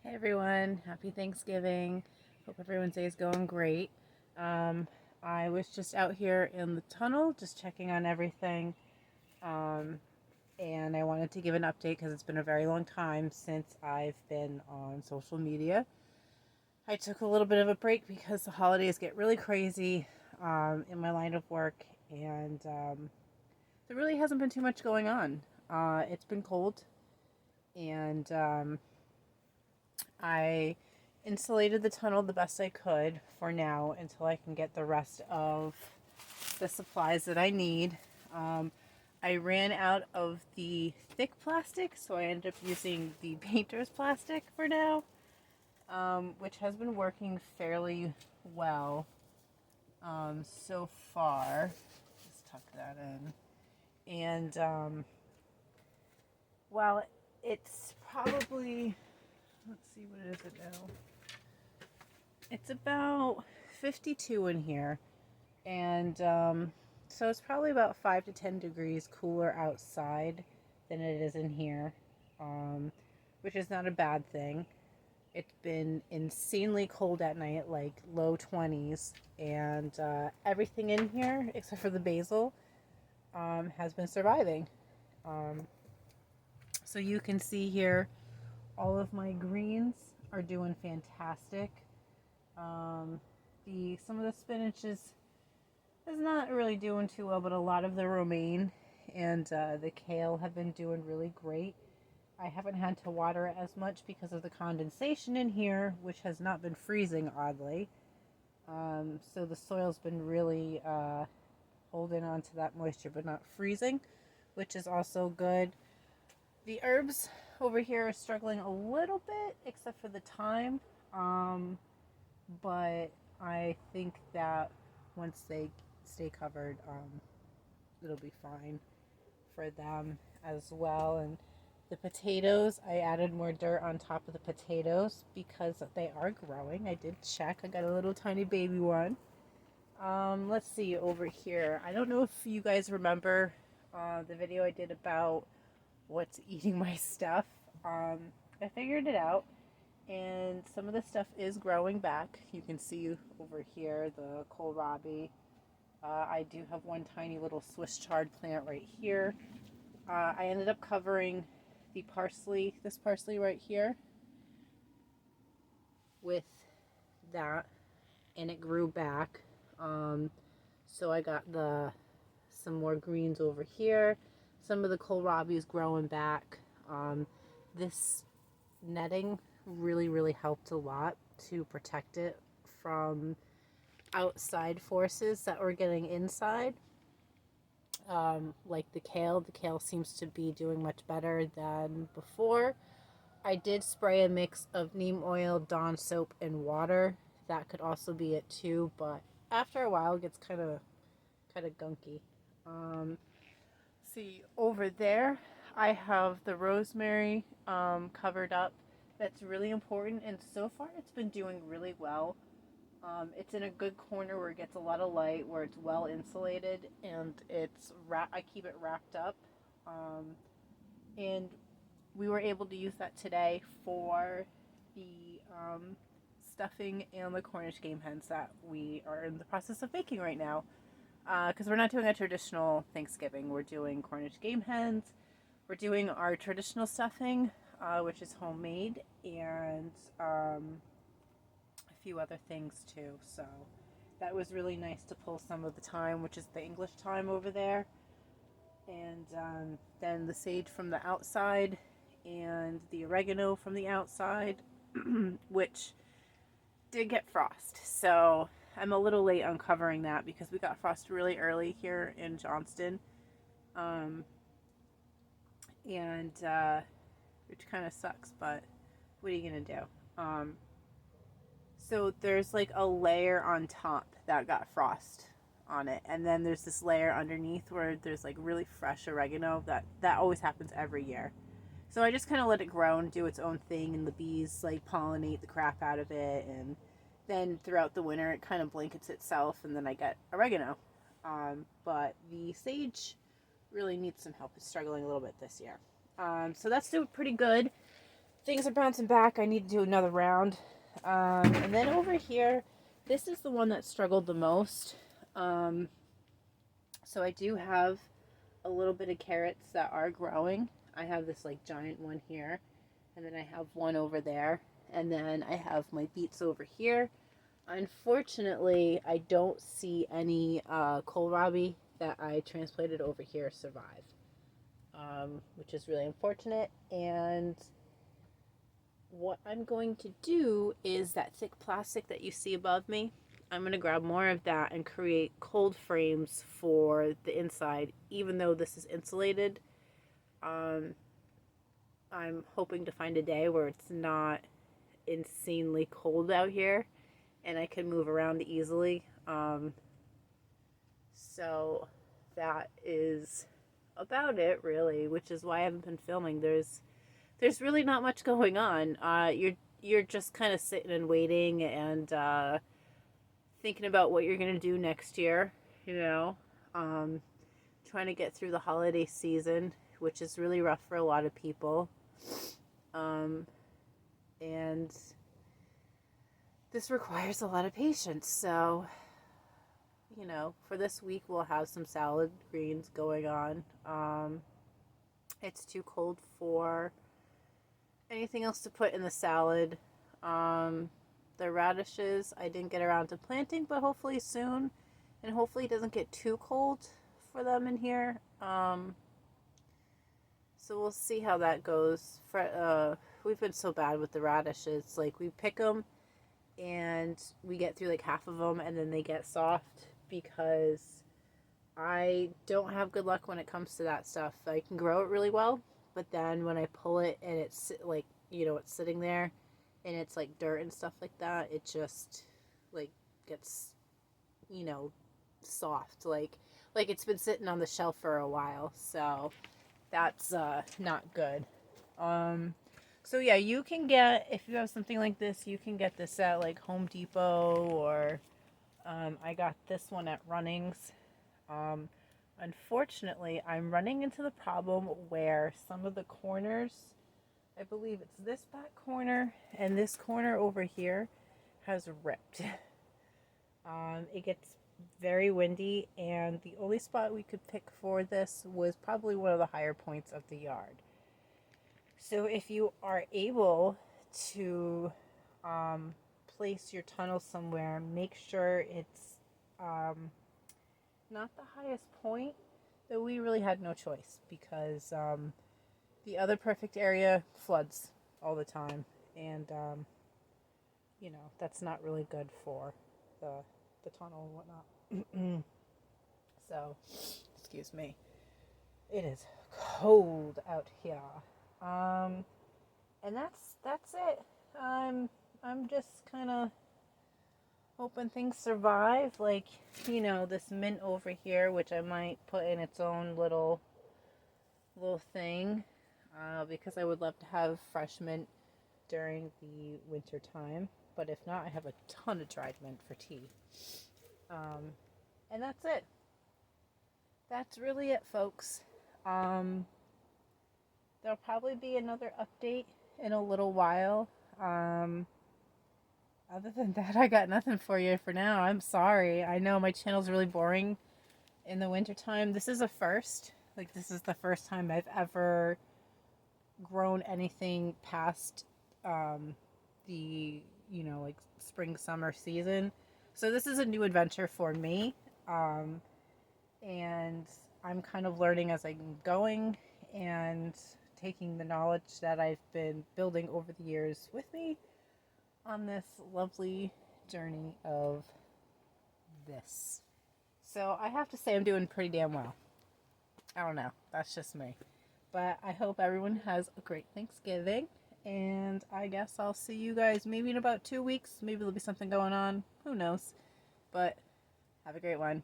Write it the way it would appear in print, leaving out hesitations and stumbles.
Hey everyone, happy Thanksgiving. Hope everyone's day is going great. Um, I was just out here in the tunnel, just checking on everything. Um, and I wanted to give an update because it's been a very long time since I've been on social media. I took a little bit of a break because the holidays get really crazy in my line of work, and there really hasn't been too much going on. It's been cold, and I insulated the tunnel the best I could for now until I can get the rest of the supplies that I need. Um, I ran out of the thick plastic, so I ended up using the painter's plastic for now, which has been working fairly well so far. Just tuck that in. And while it's probably, let's see what it is now. It's about 52 in here, and so it's probably about 5 to 10 degrees cooler outside than it is in here, um, which is not a bad thing. It's been insanely cold at night, like low 20s, and everything in here, except for the basil, has been surviving. Um, so you can see here, all of my greens are doing fantastic. Um, the some of the spinach is not really doing too well, but a lot of the romaine and the kale have been doing really great. I haven't had to water it as much because of the condensation in here, which has not been freezing, oddly. So the soil's been really holding on to that moisture, but not freezing, which is also good. The herbs over here are struggling a little bit, except for the thyme. But I think that once they stay covered, it'll be fine for them as well. And the potatoes, I added more dirt on top of the potatoes because they are growing. I did check. I got a little tiny baby one. Let's see over here. I don't know if you guys remember the video I did about what's eating my stuff. I figured it out, and some of the stuff is growing back. You can see over here the kohlrabi. I do have one tiny little Swiss chard plant right here. I ended up covering the parsley, this parsley right here, with that, and it grew back. So I got some more greens over here. Some of the kohlrabi is growing back. This netting really helped a lot to protect it from outside forces that were getting inside. Like the kale seems to be doing much better than before. I did spray a mix of neem oil, Dawn soap, and water. That could also be it too, but after a while it gets kind of gunky. Um, see over there, I have the rosemary covered up. That's really important, and so far it's been doing really well. It's in a good corner where it gets a lot of light, where it's well insulated, and I keep it wrapped up. Um, and we were able to use that today for the stuffing and the Cornish game hens that we are in the process of baking right now. Because we're not doing a traditional Thanksgiving, we're doing Cornish game hens. We're doing our traditional stuffing, which is homemade, and a few other things too. So that was really nice to pull some of the thyme, which is the English thyme over there, and then the sage from the outside, and the oregano from the outside, which did get frost. So I'm a little late on covering that because we got frost really early here in Johnston, um, and which kind of sucks. But what are you gonna do? So there's like a layer on top that got frost on it, and then there's this layer underneath where there's like really fresh oregano that always happens every year. So I just kind of let it grow and do its own thing, and the bees like pollinate the crap out of it, and then throughout the winter it kind of blankets itself, and then I get oregano. But the sage really needs some help. It's struggling a little bit this year. So that's doing pretty good. things are bouncing back. I need to do another round. And then over here, this is the one that struggled the most. So I do have a little bit of carrots that are growing. I have this like giant one here, and then I have one over there, and then I have my beets over here. Unfortunately, I don't see any kohlrabi that I transplanted over here survive, which is really unfortunate. And what I'm going to do is that thick plastic that you see above me, I'm going to grab more of that and create cold frames for the inside. Even though this is insulated, I'm hoping to find a day where it's not insanely cold out here and I can move around easily. So that is about it, really, which is why I haven't been filming. There's really not much going on. You're just kind of sitting and waiting and thinking about what you're gonna do next year. You know, trying to get through the holiday season, which is really rough for a lot of people. And this requires a lot of patience. So, you know, for this week we'll have some salad greens going on. It's too cold for anything else to put in the salad. The radishes I didn't get around to planting, but hopefully soon, and hopefully it doesn't get too cold for them in here. So we'll see how that goes. We've been so bad with the radishes. Like, we pick them and we get through like half of them and then they get soft, because I don't have good luck when it comes to that stuff. I can grow it really well, but then when I pull it and it's like, you know, it's sitting there and it's like dirt and stuff like that, it just like gets, you know, soft. Like it's been sitting on the shelf for a while. So that's not good. So yeah, you can get, if you have something like this, you can get this at like Home Depot, or I got this one at Runnings. Unfortunately, I'm running into the problem where some of the corners, I believe it's this back corner and this corner over here, has ripped. It gets very windy, and the only spot we could pick for this was probably one of the higher points of the yard. So if you are able to place your tunnel somewhere, make sure it's not the highest point. Though we really had no choice, because the other perfect area floods all the time, and you know, that's not really good for the tunnel and whatnot. So, excuse me. It is cold out here. And that's it. I'm just kind of hoping things survive. Like, you know, this mint over here, which I might put in its own little thing, because I would love to have fresh mint during the winter time. But if not, I have a ton of dried mint for tea. And that's it. That's really it, folks. There'll probably be another update in a little while. Other than that, I got nothing for you for now. I'm sorry. I know my channel's really boring in the wintertime. This is a first. Like, this is the first time I've ever grown anything past the, you know, like spring, summer season. So this is a new adventure for me. And I'm kind of learning as I'm going and taking the knowledge that I've been building over the years with me on this lovely journey of this. So I have to say I'm doing pretty damn well. I don't know. That's just me. But I hope everyone has a great Thanksgiving. And I guess I'll see you guys maybe in about 2 weeks. Maybe there'll be something going on. Who knows? But have a great one.